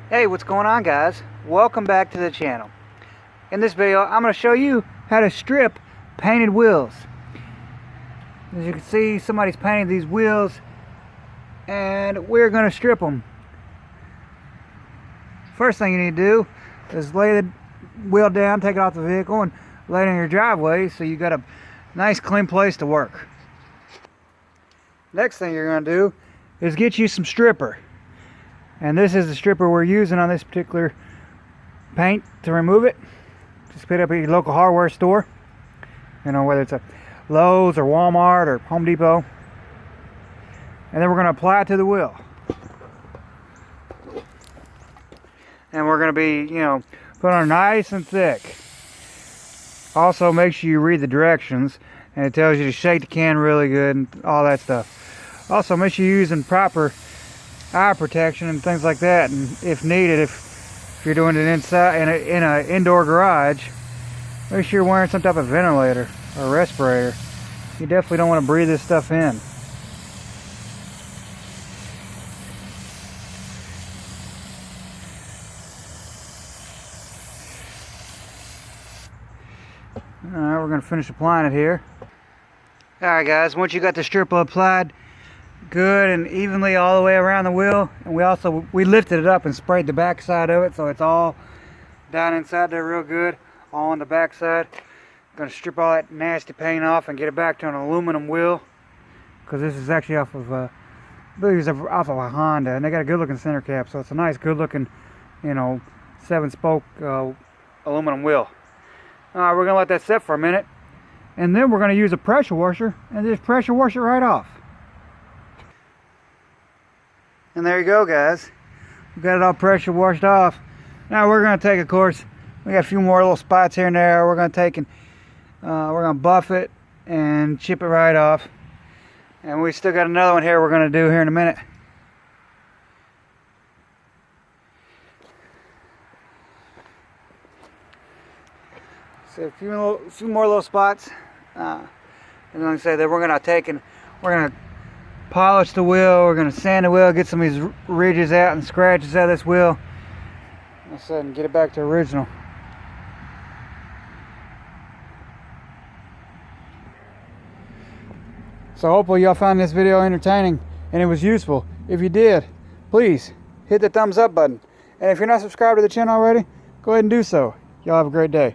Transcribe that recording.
Hey, what's going on, guys? Welcome back to the channel. In this video I'm going to show you how to strip painted wheels. As you can see, somebody's painted these wheels and we're going to strip them. First thing you need to do is lay the wheel down, take it off the vehicle, and lay it in your driveway so you got a nice clean place to work. Next thing you're going to do is get you some stripper. And this is the stripper we're using on this particular paint to remove it. Just pick it up at your local hardware store. You know, whether it's a Lowe's or Walmart or Home Depot. And then we're going to apply it to the wheel. And we're going to be, put on nice and thick. Also, make sure you read the directions. And it tells you to shake the can really good and all that stuff. Also, make sure you're using proper eye protection and things like that, and if needed, if you're doing it inside in a indoor garage, make sure you're wearing some type of ventilator or respirator. You definitely don't want to breathe this stuff in. Alright, we're going to finish applying it here. Alright guys, once you got the stripper applied good and evenly all the way around the wheel, and we lifted it up and sprayed the back side of it so it's all down inside there real good, all on the back side. I'm going to strip all that nasty paint off and get it back to an aluminum wheel, because this is actually off of I believe it's off of a Honda, and they got a good looking center cap, so it's a nice good looking 7-spoke aluminum wheel. We're going to let that sit for a minute, and then we're going to use a pressure washer and just pressure wash it right off. And there you go, guys. We got it all pressure washed off. Now we're going to take, of course, we got a few more little spots here and there. We're going to take and we're going to buff it and chip it right off. And we still got another one here we're going to do here in a minute. So a few more little spots. And like I said, then we're going to take and we're going to polish the wheel, we're going to sand the wheel, get some of these ridges out and scratches out of this wheel, and get it back to original. So hopefully y'all found this video entertaining and it was useful. If you did, please hit the thumbs up button. And if you're not subscribed to the channel already, go ahead and do so. Y'all have a great day.